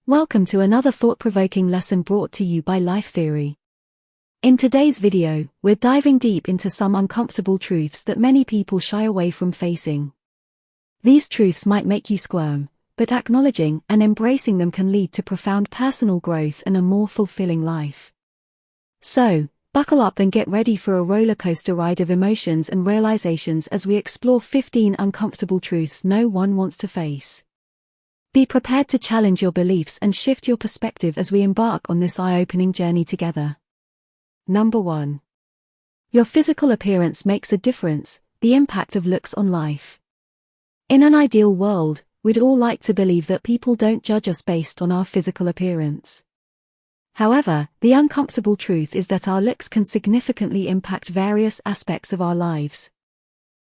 Welcome to another thought-provoking lesson brought to you by Life Theory. In today's video, we're diving deep into some uncomfortable truths that many people shy away from facing. These truths might make you squirm, but acknowledging and embracing them can lead to profound personal growth and a more fulfilling life. So, buckle up and get ready for a roller coaster ride of emotions and realizations as we explore 15 uncomfortable truths no one wants to face. Be prepared to challenge your beliefs and shift your perspective as we embark on this eye-opening journey together. Number 1. Your physical appearance makes a difference, the impact of looks on life. In an ideal world, we'd all like to believe that people don't judge us based on our physical appearance. However, the uncomfortable truth is that our looks can significantly impact various aspects of our lives.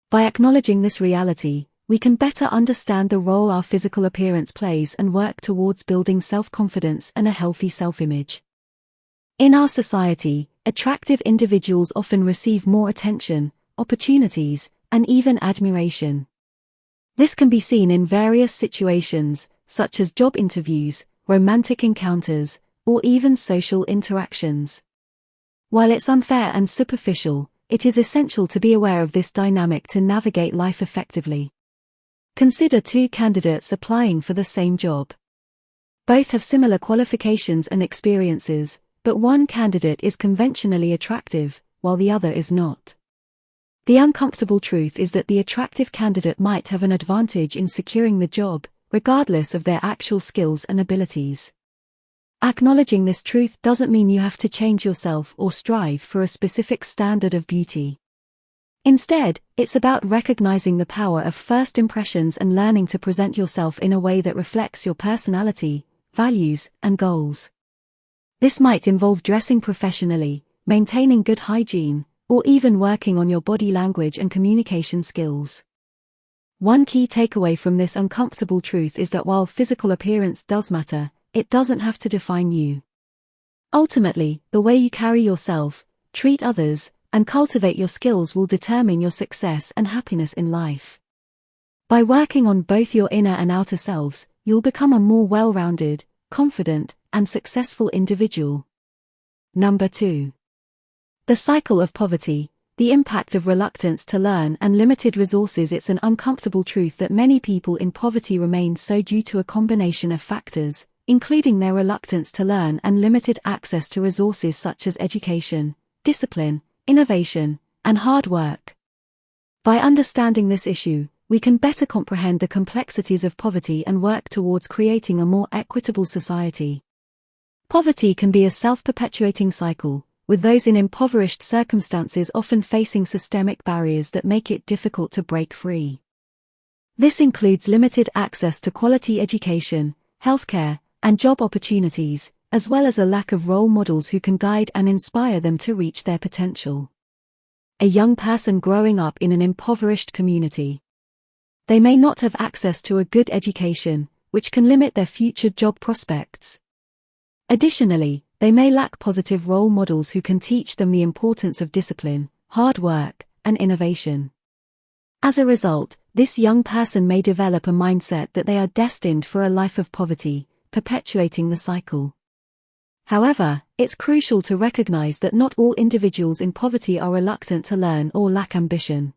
By acknowledging this reality, we can better understand the role our physical appearance plays and work towards building self-confidence and a healthy self-image. In our society, attractive individuals often receive more attention, opportunities, and even admiration. This can be seen in various situations, such as job interviews, romantic encounters, or even social interactions. While it's unfair and superficial, it is essential to be aware of this dynamic to navigate life effectively. Consider two candidates applying for the same job. Both have similar qualifications and experiences, but one candidate is conventionally attractive, while the other is not. The uncomfortable truth is that the attractive candidate might have an advantage in securing the job, regardless of their actual skills and abilities. Acknowledging this truth doesn't mean you have to change yourself or strive for a specific standard of beauty. Instead, it's about recognizing the power of first impressions and learning to present yourself in a way that reflects your personality, values, and goals. This might involve dressing professionally, maintaining good hygiene, or even working on your body language and communication skills. One key takeaway from this uncomfortable truth is that while physical appearance does matter, it doesn't have to define you. Ultimately, the way you carry yourself, treat others, and cultivate your skills will determine your success and happiness in life. By working on both your inner and outer selves, you'll become a more well-rounded, confident, and successful individual. Number 2. The cycle of poverty, the impact of reluctance to learn and limited resources. It's an uncomfortable truth that many people in poverty remain so due to a combination of factors, including their reluctance to learn and limited access to resources such as education, discipline, innovation, and hard work. By understanding this issue, we can better comprehend the complexities of poverty and work towards creating a more equitable society. Poverty can be a self-perpetuating cycle, with those in impoverished circumstances often facing systemic barriers that make it difficult to break free. This includes limited access to quality education, healthcare, and job opportunities, as well as a lack of role models who can guide and inspire them to reach their potential. A young person growing up in an impoverished community. They may not have access to a good education, which can limit their future job prospects. Additionally, they may lack positive role models who can teach them the importance of discipline, hard work, and innovation. As a result, this young person may develop a mindset that they are destined for a life of poverty, perpetuating the cycle. However, it's crucial to recognize that not all individuals in poverty are reluctant to learn or lack ambition.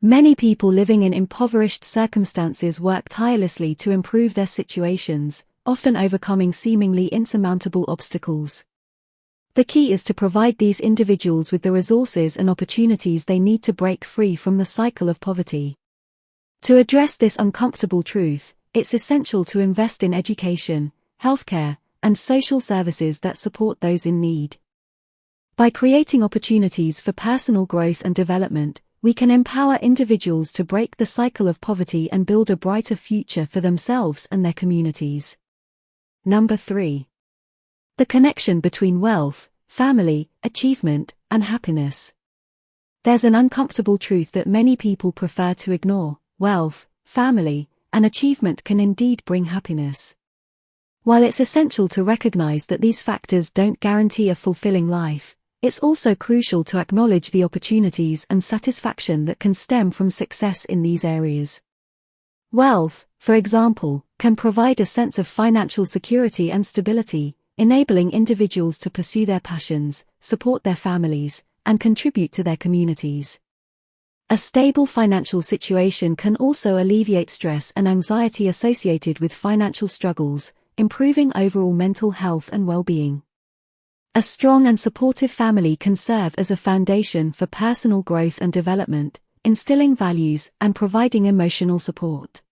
Many people living in impoverished circumstances work tirelessly to improve their situations, often overcoming seemingly insurmountable obstacles. The key is to provide these individuals with the resources and opportunities they need to break free from the cycle of poverty. To address this uncomfortable truth, it's essential to invest in education, healthcare, and social services that support those in need. By creating opportunities for personal growth and development, we can empower individuals to break the cycle of poverty and build a brighter future for themselves and their communities. Number 3. The connection between wealth, family, achievement, and happiness. There's an uncomfortable truth that many people prefer to ignore: wealth, family, and achievement can indeed bring happiness. While it's essential to recognize that these factors don't guarantee a fulfilling life, it's also crucial to acknowledge the opportunities and satisfaction that can stem from success in these areas. Wealth, for example, can provide a sense of financial security and stability, enabling individuals to pursue their passions, support their families, and contribute to their communities. A stable financial situation can also alleviate stress and anxiety associated with financial struggles, improving overall mental health and well-being. A strong and supportive family can serve as a foundation for personal growth and development, instilling values and providing emotional support.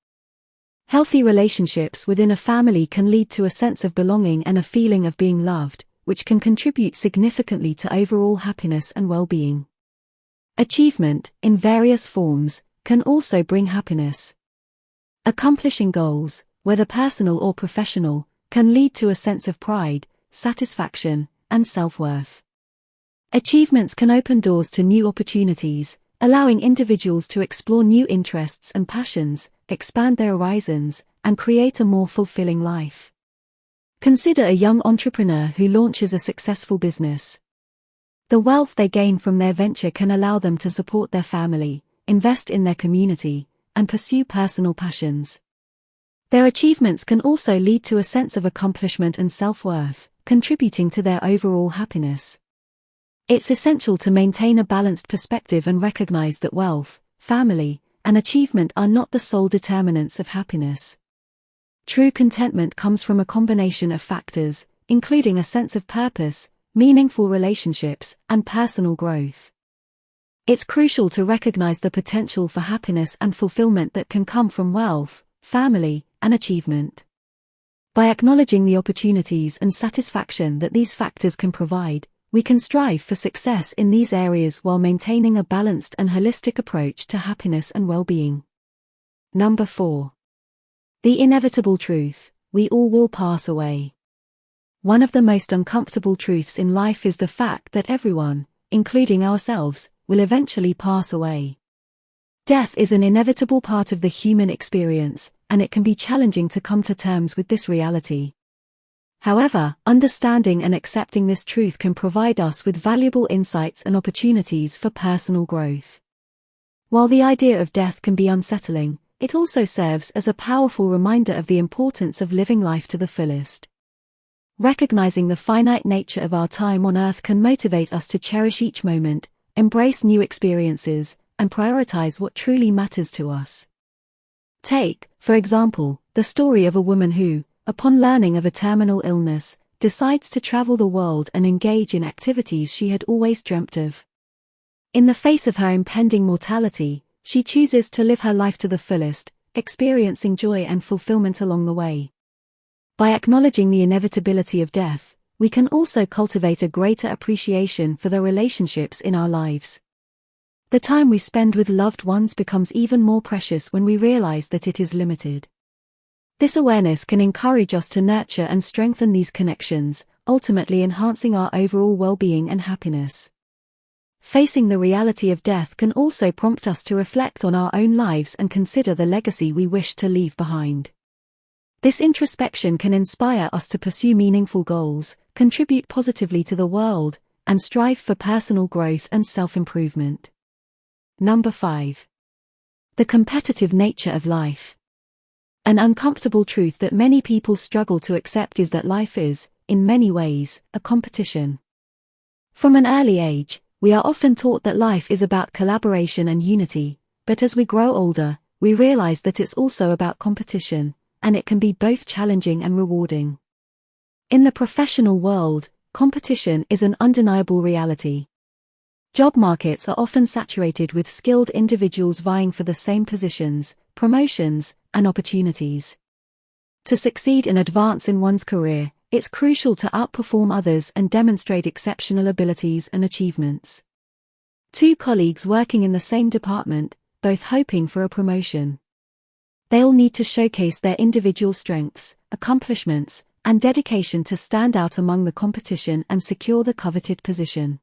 Healthy relationships within a family can lead to a sense of belonging and a feeling of being loved, which can contribute significantly to overall happiness and well-being. Achievement, in various forms, can also bring happiness. Accomplishing goals, whether personal or professional, can lead to a sense of pride, satisfaction, and self-worth. Achievements can open doors to new opportunities, allowing individuals to explore new interests and passions, expand their horizons, and create a more fulfilling life. Consider a young entrepreneur who launches a successful business. The wealth they gain from their venture can allow them to support their family, invest in their community, and pursue personal passions. Their achievements can also lead to a sense of accomplishment and self-worth, contributing to their overall happiness. It's essential to maintain a balanced perspective and recognize that wealth, family, and achievement are not the sole determinants of happiness. True contentment comes from a combination of factors, including a sense of purpose, meaningful relationships, and personal growth. It's crucial to recognize the potential for happiness and fulfillment that can come from wealth, family, and achievement. By acknowledging the opportunities and satisfaction that these factors can provide, we can strive for success in these areas while maintaining a balanced and holistic approach to happiness and well-being. Number 4. The inevitable truth: we all will pass away. One of the most uncomfortable truths in life is the fact that everyone, including ourselves, will eventually pass away. Death is an inevitable part of the human experience, and it can be challenging to come to terms with this reality. However, understanding and accepting this truth can provide us with valuable insights and opportunities for personal growth. While the idea of death can be unsettling, it also serves as a powerful reminder of the importance of living life to the fullest. Recognizing the finite nature of our time on Earth can motivate us to cherish each moment, embrace new experiences, and prioritize what truly matters to us. Take, for example, the story of a woman who, upon learning of a terminal illness, decides to travel the world and engage in activities she had always dreamt of. In the face of her impending mortality, she chooses to live her life to the fullest, experiencing joy and fulfillment along the way. By acknowledging the inevitability of death, we can also cultivate a greater appreciation for the relationships in our lives. The time we spend with loved ones becomes even more precious when we realize that it is limited. This awareness can encourage us to nurture and strengthen these connections, ultimately enhancing our overall well-being and happiness. Facing the reality of death can also prompt us to reflect on our own lives and consider the legacy we wish to leave behind. This introspection can inspire us to pursue meaningful goals, contribute positively to the world, and strive for personal growth and self-improvement. Number 5. The competitive nature of life. An uncomfortable truth that many people struggle to accept is that life is, in many ways, a competition. From an early age, we are often taught that life is about collaboration and unity, but as we grow older, we realize that it's also about competition, and it can be both challenging and rewarding. In the professional world, competition is an undeniable reality. Job markets are often saturated with skilled individuals vying for the same positions, promotions, and opportunities. To succeed and advance in one's career, it's crucial to outperform others and demonstrate exceptional abilities and achievements. Two colleagues working in the same department, both hoping for a promotion. They'll need to showcase their individual strengths, accomplishments, and dedication to stand out among the competition and secure the coveted position.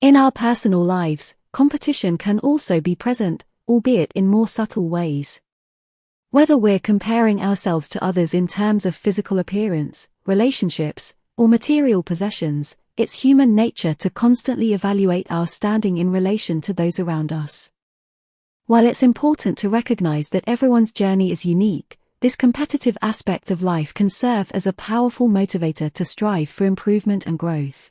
In our personal lives, competition can also be present, albeit in more subtle ways. Whether we're comparing ourselves to others in terms of physical appearance, relationships, or material possessions, it's human nature to constantly evaluate our standing in relation to those around us. While it's important to recognize that everyone's journey is unique, this competitive aspect of life can serve as a powerful motivator to strive for improvement and growth.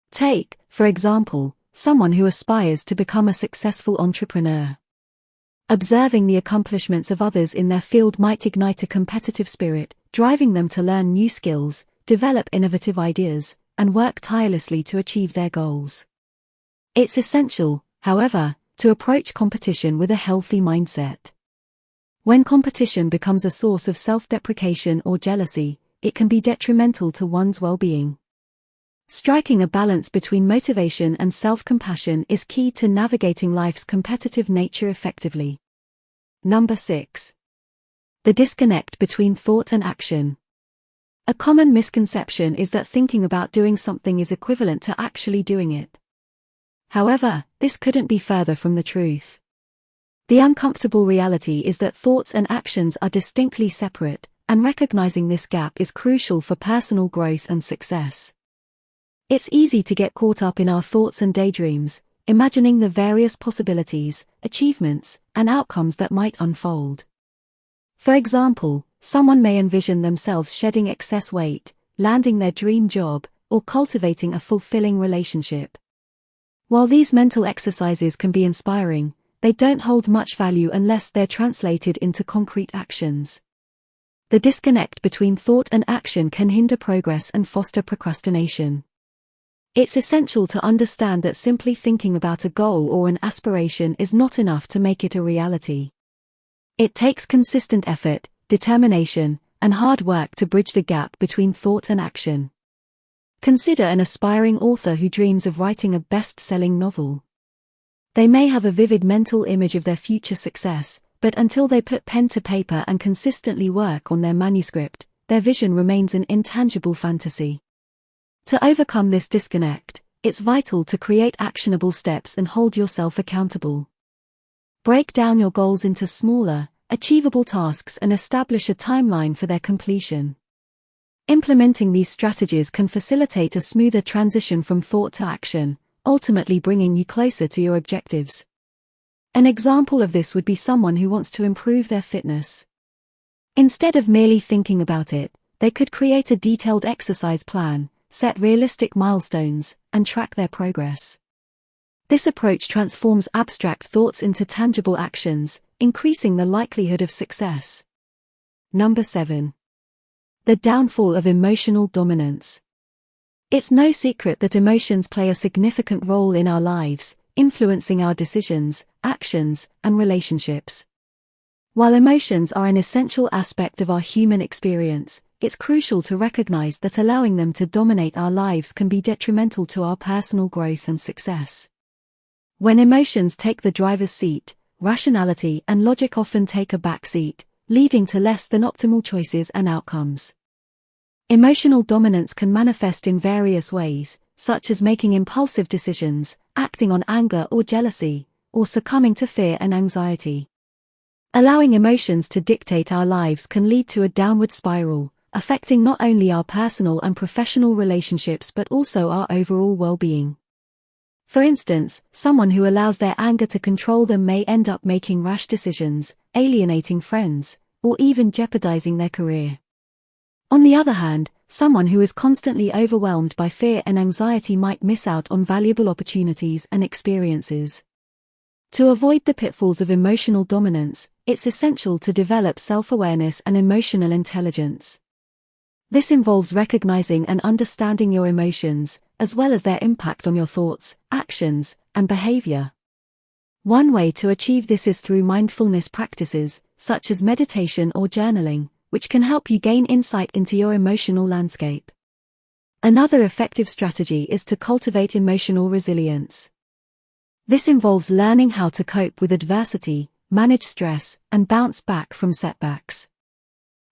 Take, for example, someone who aspires to become a successful entrepreneur. Observing the accomplishments of others in their field might ignite a competitive spirit, driving them to learn new skills, develop innovative ideas, and work tirelessly to achieve their goals. It's essential, however, to approach competition with a healthy mindset. When competition becomes a source of self-deprecation or jealousy, it can be detrimental to one's well-being. Striking a balance between motivation and self-compassion is key to navigating life's competitive nature effectively. Number 6. The disconnect between thought and action. A common misconception is that thinking about doing something is equivalent to actually doing it. However, this couldn't be further from the truth. The uncomfortable reality is that thoughts and actions are distinctly separate, and recognizing this gap is crucial for personal growth and success. It's easy to get caught up in our thoughts and daydreams, imagining the various possibilities, achievements, and outcomes that might unfold. For example, someone may envision themselves shedding excess weight, landing their dream job, or cultivating a fulfilling relationship. While these mental exercises can be inspiring, they don't hold much value unless they're translated into concrete actions. The disconnect between thought and action can hinder progress and foster procrastination. It's essential to understand that simply thinking about a goal or an aspiration is not enough to make it a reality. It takes consistent effort, determination, and hard work to bridge the gap between thought and action. Consider an aspiring author who dreams of writing a best-selling novel. They may have a vivid mental image of their future success, but until they put pen to paper and consistently work on their manuscript, their vision remains an intangible fantasy. To overcome this disconnect, it's vital to create actionable steps and hold yourself accountable. Break down your goals into smaller, achievable tasks and establish a timeline for their completion. Implementing these strategies can facilitate a smoother transition from thought to action, ultimately bringing you closer to your objectives. An example of this would be someone who wants to improve their fitness. Instead of merely thinking about it, they could create a detailed exercise plan, set realistic milestones, and track their progress. This approach transforms abstract thoughts into tangible actions, increasing the likelihood of success. Number 7. The downfall of emotional dominance. It's no secret that emotions play a significant role in our lives, influencing our decisions, actions, and relationships. While emotions are an essential aspect of our human experience, it's crucial to recognize that allowing them to dominate our lives can be detrimental to our personal growth and success. When emotions take the driver's seat, rationality and logic often take a back seat, leading to less than optimal choices and outcomes. Emotional dominance can manifest in various ways, such as making impulsive decisions, acting on anger or jealousy, or succumbing to fear and anxiety. Allowing emotions to dictate our lives can lead to a downward spiral, affecting not only our personal and professional relationships but also our overall well-being. For instance, someone who allows their anger to control them may end up making rash decisions, alienating friends, or even jeopardizing their career. On the other hand, someone who is constantly overwhelmed by fear and anxiety might miss out on valuable opportunities and experiences. To avoid the pitfalls of emotional dominance, it's essential to develop self-awareness and emotional intelligence. This involves recognizing and understanding your emotions, as well as their impact on your thoughts, actions, and behavior. One way to achieve this is through mindfulness practices, such as meditation or journaling, which can help you gain insight into your emotional landscape. Another effective strategy is to cultivate emotional resilience. This involves learning how to cope with adversity, manage stress, and bounce back from setbacks.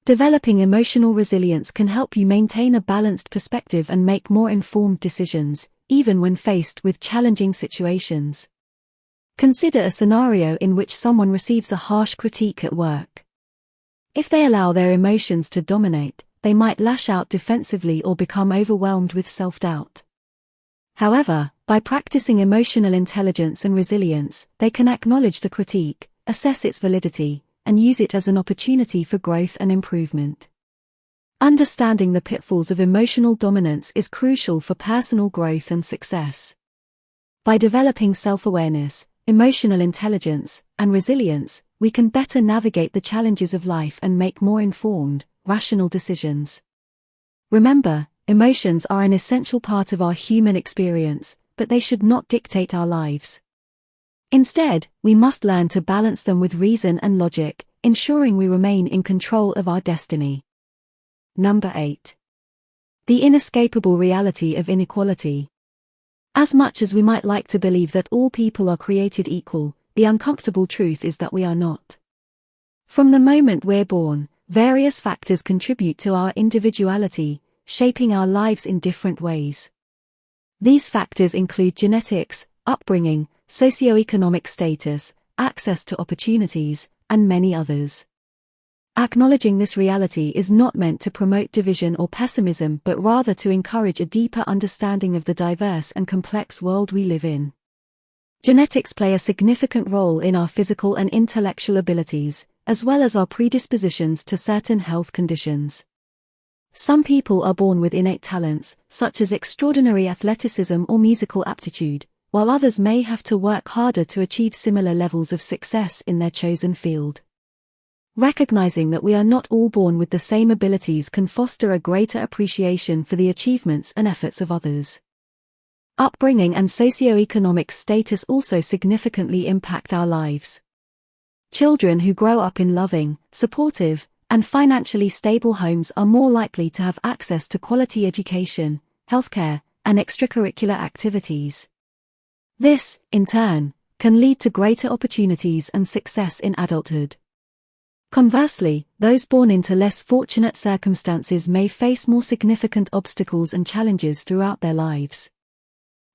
Developing emotional resilience can help you maintain a balanced perspective and make more informed decisions, even when faced with challenging situations. Consider a scenario in which someone receives a harsh critique at work. If they allow their emotions to dominate, they might lash out defensively or become overwhelmed with self-doubt. However, by practicing emotional intelligence and resilience, they can acknowledge the critique, assess its validity, and use it as an opportunity for growth and improvement. Understanding the pitfalls of emotional dominance is crucial for personal growth and success. By developing self-awareness, emotional intelligence, and resilience, we can better navigate the challenges of life and make more informed, rational decisions. Remember, emotions are an essential part of our human experience, but they should not dictate our lives. Instead, we must learn to balance them with reason and logic, ensuring we remain in control of our destiny. Number 8. The inescapable reality of inequality. As much as we might like to believe that all people are created equal, the uncomfortable truth is that we are not. From the moment we're born, various factors contribute to our individuality, shaping our lives in different ways. These factors include genetics, upbringing, socioeconomic status, access to opportunities, and many others. Acknowledging this reality is not meant to promote division or pessimism but rather to encourage a deeper understanding of the diverse and complex world we live in. Genetics play a significant role in our physical and intellectual abilities, as well as our predispositions to certain health conditions. Some people are born with innate talents, such as extraordinary athleticism or musical aptitude, while others may have to work harder to achieve similar levels of success in their chosen field. Recognizing that we are not all born with the same abilities can foster a greater appreciation for the achievements and efforts of others. Upbringing and socioeconomic status also significantly impact our lives. Children who grow up in loving, supportive, and financially stable homes are more likely to have access to quality education, healthcare, and extracurricular activities. This, in turn, can lead to greater opportunities and success in adulthood. Conversely, those born into less fortunate circumstances may face more significant obstacles and challenges throughout their lives.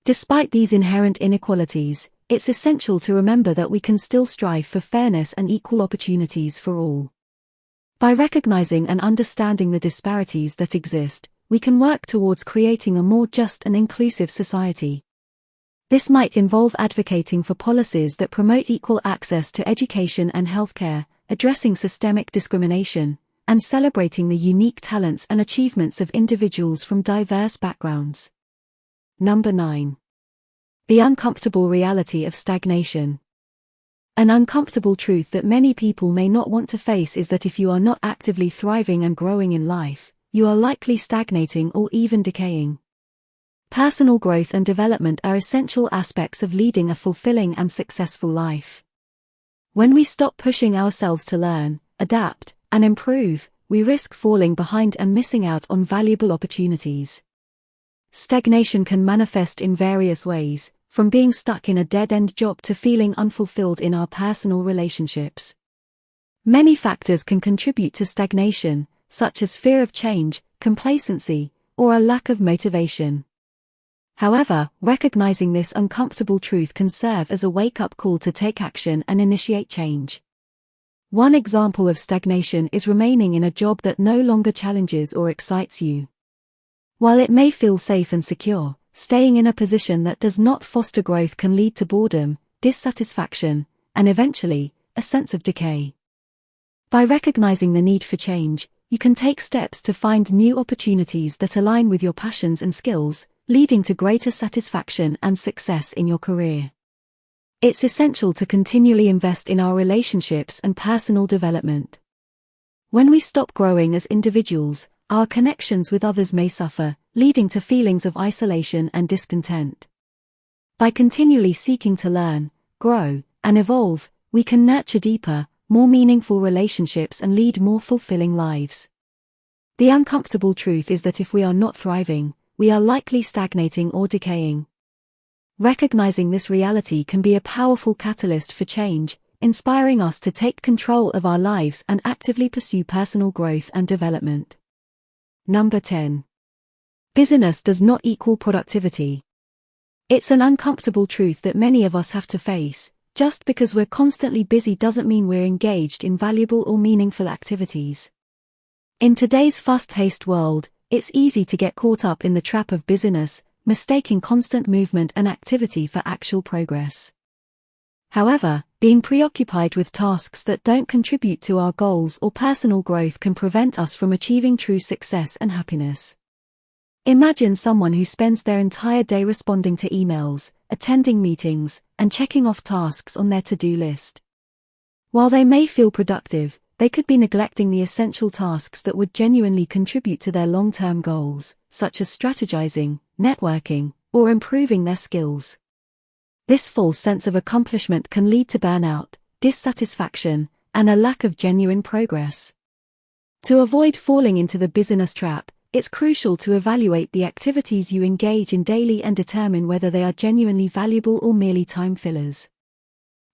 Despite these inherent inequalities, it's essential to remember that we can still strive for fairness and equal opportunities for all. By recognizing and understanding the disparities that exist, we can work towards creating a more just and inclusive society. This might involve advocating for policies that promote equal access to education and healthcare, addressing systemic discrimination, and celebrating the unique talents and achievements of individuals from diverse backgrounds. Number 9. The uncomfortable reality of stagnation. An uncomfortable truth that many people may not want to face is that if you are not actively thriving and growing in life, you are likely stagnating or even decaying. Personal growth and development are essential aspects of leading a fulfilling and successful life. When we stop pushing ourselves to learn, adapt, and improve, we risk falling behind and missing out on valuable opportunities. Stagnation can manifest in various ways, from being stuck in a dead-end job to feeling unfulfilled in our personal relationships. Many factors can contribute to stagnation, such as fear of change, complacency, or a lack of motivation. However, recognizing this uncomfortable truth can serve as a wake-up call to take action and initiate change. One example of stagnation is remaining in a job that no longer challenges or excites you. While it may feel safe and secure, staying in a position that does not foster growth can lead to boredom, dissatisfaction, and eventually, a sense of decay. By recognizing the need for change, you can take steps to find new opportunities that align with your passions and skills, leading to greater satisfaction and success in your career. It's essential to continually invest in our relationships and personal development. When we stop growing as individuals, our connections with others may suffer, leading to feelings of isolation and discontent. By continually seeking to learn, grow, and evolve, we can nurture deeper, more meaningful relationships and lead more fulfilling lives. The uncomfortable truth is that if we are not thriving, we are likely stagnating or decaying. Recognizing this reality can be a powerful catalyst for change, inspiring us to take control of our lives and actively pursue personal growth and development. Number 10. Busyness does not equal productivity. It's an uncomfortable truth that many of us have to face. Just because we're constantly busy doesn't mean we're engaged in valuable or meaningful activities. In today's fast-paced world, it's easy to get caught up in the trap of busyness, mistaking constant movement and activity for actual progress. However, being preoccupied with tasks that don't contribute to our goals or personal growth can prevent us from achieving true success and happiness. Imagine someone who spends their entire day responding to emails, attending meetings, and checking off tasks on their to-do list. While they may feel productive, they could be neglecting the essential tasks that would genuinely contribute to their long-term goals, such as strategizing, networking, or improving their skills. This false sense of accomplishment can lead to burnout, dissatisfaction, and a lack of genuine progress. To avoid falling into the busyness trap, it's crucial to evaluate the activities you engage in daily and determine whether they are genuinely valuable or merely time fillers.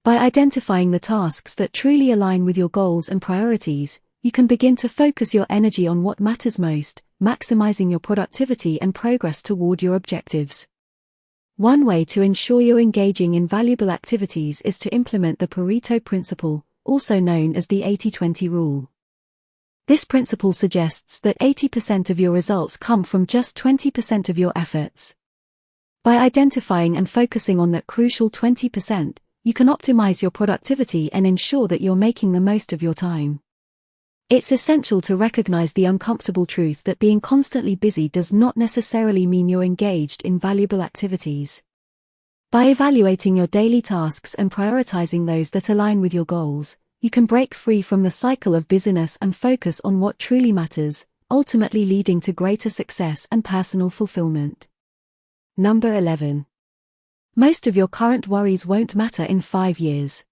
By identifying the tasks that truly align with your goals and priorities, you can begin to focus your energy on what matters most, maximizing your productivity and progress toward your objectives. One way to ensure you're engaging in valuable activities is to implement the Pareto principle, also known as the 80-20 rule. This principle suggests that 80% of your results come from just 20% of your efforts. By identifying and focusing on that crucial 20%, you can optimize your productivity and ensure that you're making the most of your time. It's essential to recognize the uncomfortable truth that being constantly busy does not necessarily mean you're engaged in valuable activities. By evaluating your daily tasks and prioritizing those that align with your goals, you can break free from the cycle of busyness and focus on what truly matters, ultimately leading to greater success and personal fulfillment. Number 11. Most of your current worries won't matter in 5 years.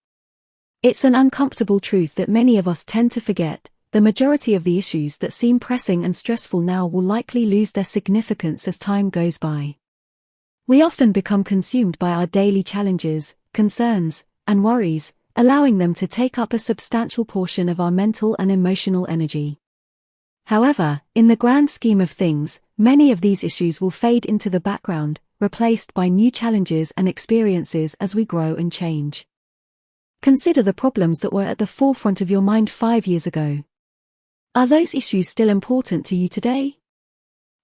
It's an uncomfortable truth that many of us tend to forget. The majority of the issues that seem pressing and stressful now will likely lose their significance as time goes by. We often become consumed by our daily challenges, concerns, and worries, allowing them to take up a substantial portion of our mental and emotional energy. However, in the grand scheme of things, many of these issues will fade into the background, replaced by new challenges and experiences as we grow and change. Consider the problems that were at the forefront of your mind 5 years ago. Are those issues still important to you today?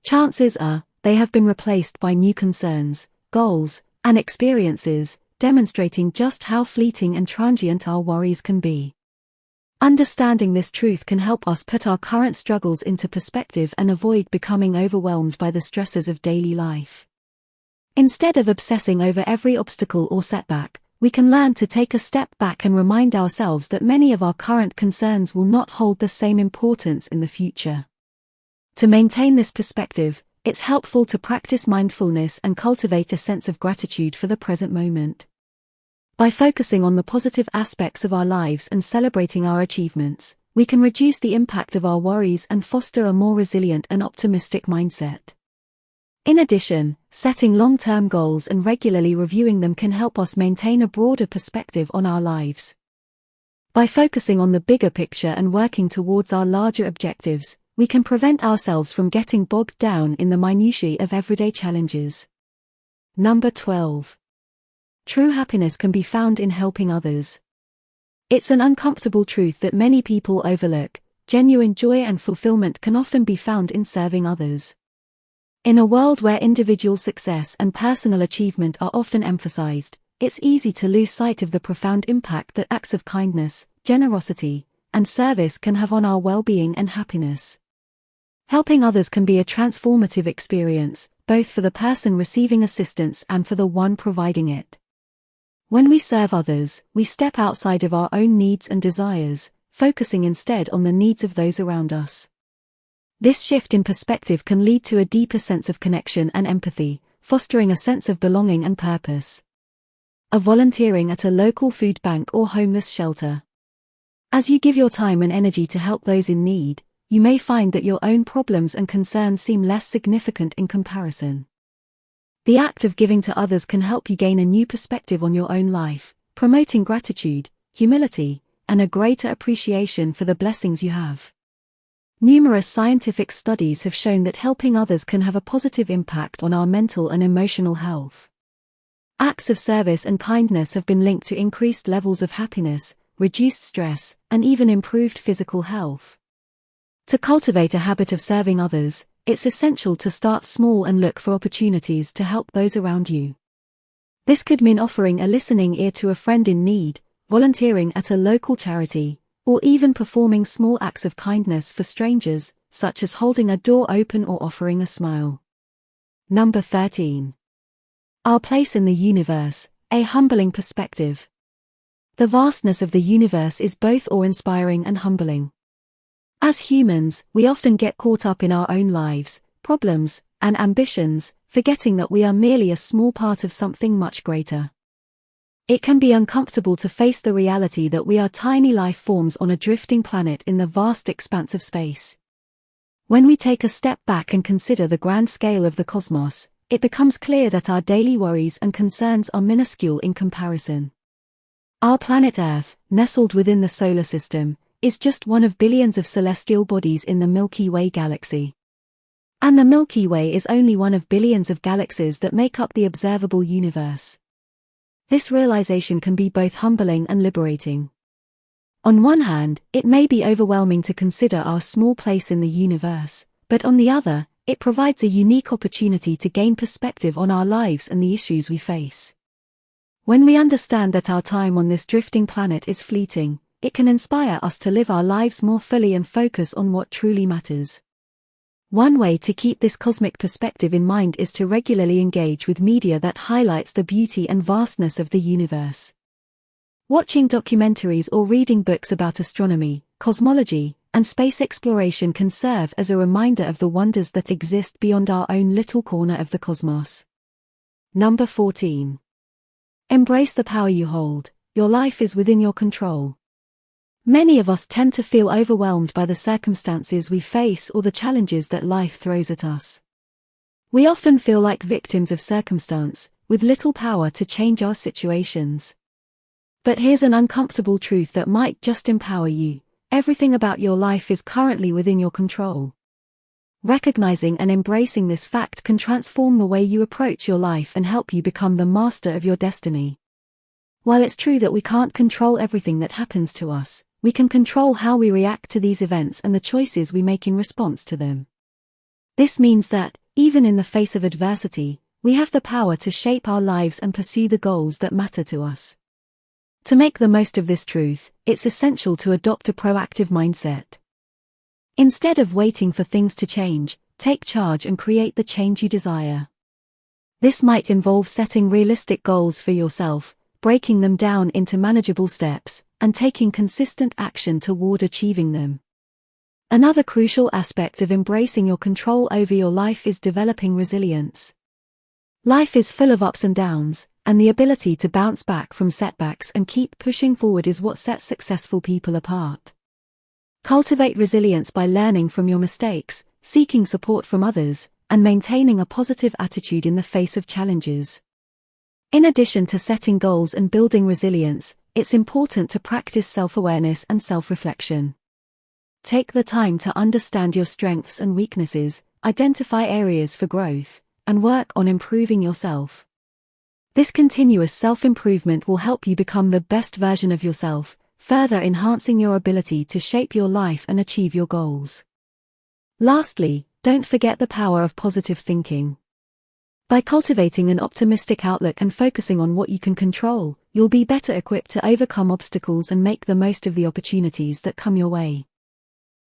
Chances are, they have been replaced by new concerns, goals, and experiences, demonstrating just how fleeting and transient our worries can be. Understanding this truth can help us put our current struggles into perspective and avoid becoming overwhelmed by the stresses of daily life. Instead of obsessing over every obstacle or setback, we can learn to take a step back and remind ourselves that many of our current concerns will not hold the same importance in the future. To maintain this perspective, it's helpful to practice mindfulness and cultivate a sense of gratitude for the present moment. By focusing on the positive aspects of our lives and celebrating our achievements, we can reduce the impact of our worries and foster a more resilient and optimistic mindset. In addition, setting long-term goals and regularly reviewing them can help us maintain a broader perspective on our lives. By focusing on the bigger picture and working towards our larger objectives, we can prevent ourselves from getting bogged down in the minutiae of everyday challenges. Number 12. True happiness can be found in helping others. It's an uncomfortable truth that many people overlook. Genuine joy and fulfillment can often be found in serving others. In a world where individual success and personal achievement are often emphasized, it's easy to lose sight of the profound impact that acts of kindness, generosity, and service can have on our well-being and happiness. Helping others can be a transformative experience, both for the person receiving assistance and for the one providing it. When we serve others, we step outside of our own needs and desires, focusing instead on the needs of those around us. This shift in perspective can lead to a deeper sense of connection and empathy, fostering a sense of belonging and purpose. Volunteering at a local food bank or homeless shelter. As you give your time and energy to help those in need, you may find that your own problems and concerns seem less significant in comparison. The act of giving to others can help you gain a new perspective on your own life, promoting gratitude, humility, and a greater appreciation for the blessings you have. Numerous scientific studies have shown that helping others can have a positive impact on our mental and emotional health. Acts of service and kindness have been linked to increased levels of happiness, reduced stress, and even improved physical health. To cultivate a habit of serving others, it's essential to start small and look for opportunities to help those around you. This could mean offering a listening ear to a friend in need, volunteering at a local charity, or even performing small acts of kindness for strangers, such as holding a door open or offering a smile. Number 13. Our place in the universe, a humbling perspective. The vastness of the universe is both awe-inspiring and humbling. As humans, we often get caught up in our own lives, problems, and ambitions, forgetting that we are merely a small part of something much greater. It can be uncomfortable to face the reality that we are tiny life forms on a drifting planet in the vast expanse of space. When we take a step back and consider the grand scale of the cosmos, it becomes clear that our daily worries and concerns are minuscule in comparison. Our planet Earth, nestled within the solar system, is just one of billions of celestial bodies in the Milky Way galaxy. And the Milky Way is only one of billions of galaxies that make up the observable universe. This realization can be both humbling and liberating. On one hand, it may be overwhelming to consider our small place in the universe, but on the other, it provides a unique opportunity to gain perspective on our lives and the issues we face. When we understand that our time on this drifting planet is fleeting, it can inspire us to live our lives more fully and focus on what truly matters. One way to keep this cosmic perspective in mind is to regularly engage with media that highlights the beauty and vastness of the universe. Watching documentaries or reading books about astronomy, cosmology, and space exploration can serve as a reminder of the wonders that exist beyond our own little corner of the cosmos. Number 14. Embrace the power you hold. Your life is within your control. Many of us tend to feel overwhelmed by the circumstances we face or the challenges that life throws at us. We often feel like victims of circumstance, with little power to change our situations. But here's an uncomfortable truth that might just empower you: everything about your life is currently within your control. Recognizing and embracing this fact can transform the way you approach your life and help you become the master of your destiny. While it's true that we can't control everything that happens to us, we can control how we react to these events and the choices we make in response to them. This means that, even in the face of adversity, we have the power to shape our lives and pursue the goals that matter to us. To make the most of this truth, it's essential to adopt a proactive mindset. Instead of waiting for things to change, take charge and create the change you desire. This might involve setting realistic goals for yourself, breaking them down into manageable steps, and taking consistent action toward achieving them. Another crucial aspect of embracing your control over your life is developing resilience. Life is full of ups and downs, and the ability to bounce back from setbacks and keep pushing forward is what sets successful people apart. Cultivate resilience by learning from your mistakes, seeking support from others, and maintaining a positive attitude in the face of challenges. In addition to setting goals and building resilience, it's important to practice self-awareness and self-reflection. Take the time to understand your strengths and weaknesses, identify areas for growth, and work on improving yourself. This continuous self-improvement will help you become the best version of yourself, further enhancing your ability to shape your life and achieve your goals. Lastly, don't forget the power of positive thinking. By cultivating an optimistic outlook and focusing on what you can control, you'll be better equipped to overcome obstacles and make the most of the opportunities that come your way.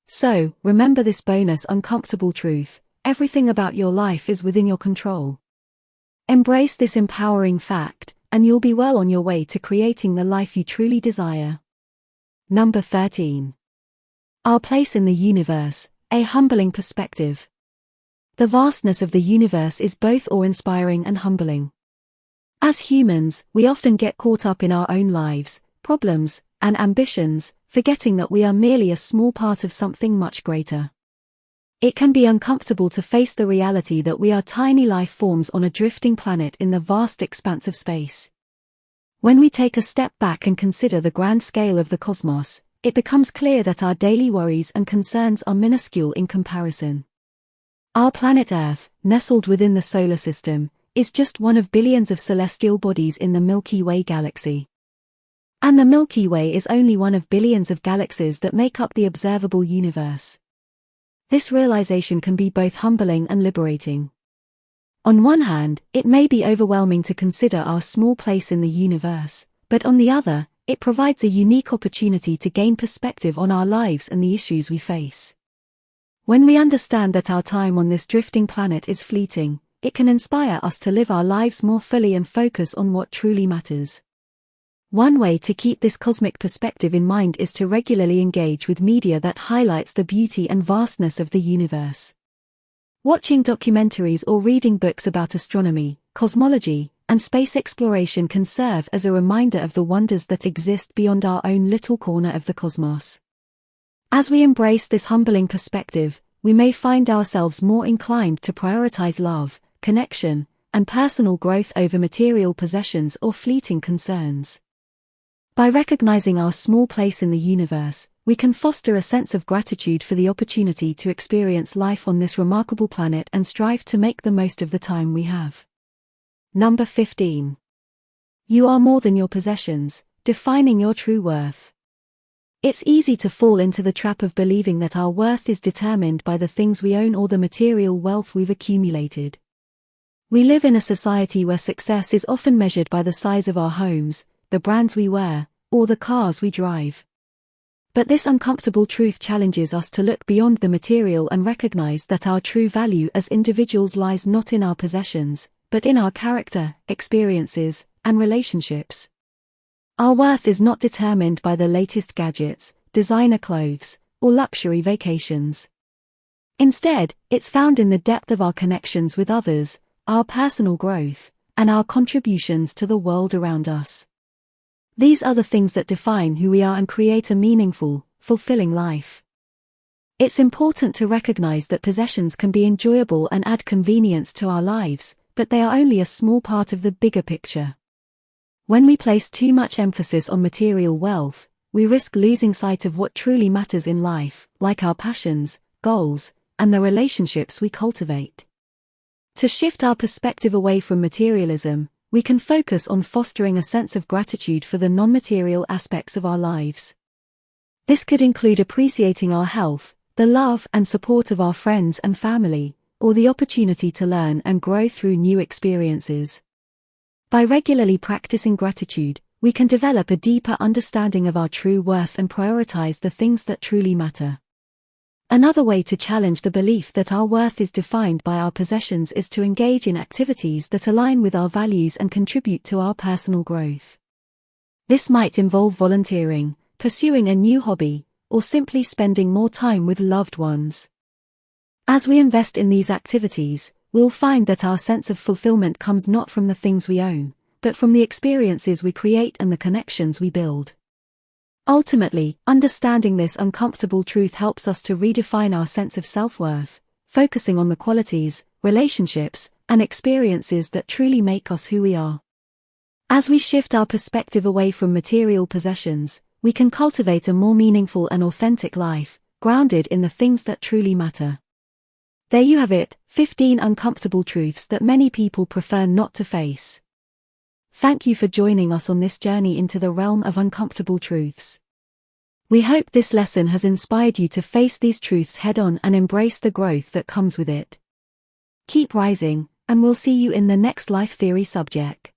So, remember this bonus uncomfortable truth: everything about your life is within your control. Embrace this empowering fact, and you'll be well on your way to creating the life you truly desire. Number 13. Our place in the universe, a humbling perspective. The vastness of the universe is both awe-inspiring and humbling. As humans, we often get caught up in our own lives, problems, and ambitions, forgetting that we are merely a small part of something much greater. It can be uncomfortable to face the reality that we are tiny life forms on a drifting planet in the vast expanse of space. When we take a step back and consider the grand scale of the cosmos, it becomes clear that our daily worries and concerns are minuscule in comparison. Our planet Earth, nestled within the solar system, is just one of billions of celestial bodies in the Milky Way galaxy. And the Milky Way is only one of billions of galaxies that make up the observable universe. This realization can be both humbling and liberating. On one hand, it may be overwhelming to consider our small place in the universe, but on the other, it provides a unique opportunity to gain perspective on our lives and the issues we face. When we understand that our time on this drifting planet is fleeting, it can inspire us to live our lives more fully and focus on what truly matters. One way to keep this cosmic perspective in mind is to regularly engage with media that highlights the beauty and vastness of the universe. Watching documentaries or reading books about astronomy, cosmology, and space exploration can serve as a reminder of the wonders that exist beyond our own little corner of the cosmos. As we embrace this humbling perspective, we may find ourselves more inclined to prioritize love, connection, and personal growth over material possessions or fleeting concerns. By recognizing our small place in the universe, we can foster a sense of gratitude for the opportunity to experience life on this remarkable planet and strive to make the most of the time we have. Number 15. You are more than your possessions, defining your true worth. It's easy to fall into the trap of believing that our worth is determined by the things we own or the material wealth we've accumulated. We live in a society where success is often measured by the size of our homes, the brands we wear, or the cars we drive. But this uncomfortable truth challenges us to look beyond the material and recognize that our true value as individuals lies not in our possessions, but in our character, experiences, and relationships. Our worth is not determined by the latest gadgets, designer clothes, or luxury vacations. Instead, it's found in the depth of our connections with others, our personal growth, and our contributions to the world around us. These are the things that define who we are and create a meaningful, fulfilling life. It's important to recognize that possessions can be enjoyable and add convenience to our lives, but they are only a small part of the bigger picture. When we place too much emphasis on material wealth, we risk losing sight of what truly matters in life, like our passions, goals, and the relationships we cultivate. To shift our perspective away from materialism, we can focus on fostering a sense of gratitude for the non-material aspects of our lives. This could include appreciating our health, the love and support of our friends and family, or the opportunity to learn and grow through new experiences. By regularly practicing gratitude, we can develop a deeper understanding of our true worth and prioritize the things that truly matter. Another way to challenge the belief that our worth is defined by our possessions is to engage in activities that align with our values and contribute to our personal growth. This might involve volunteering, pursuing a new hobby, or simply spending more time with loved ones. As we invest in these activities, we'll find that our sense of fulfillment comes not from the things we own, but from the experiences we create and the connections we build. Ultimately, understanding this uncomfortable truth helps us to redefine our sense of self-worth, focusing on the qualities, relationships, and experiences that truly make us who we are. As we shift our perspective away from material possessions, we can cultivate a more meaningful and authentic life, grounded in the things that truly matter. There you have it, 15 uncomfortable truths that many people prefer not to face. Thank you for joining us on this journey into the realm of uncomfortable truths. We hope this lesson has inspired you to face these truths head-on and embrace the growth that comes with it. Keep rising, and we'll see you in the next Life Theory subject.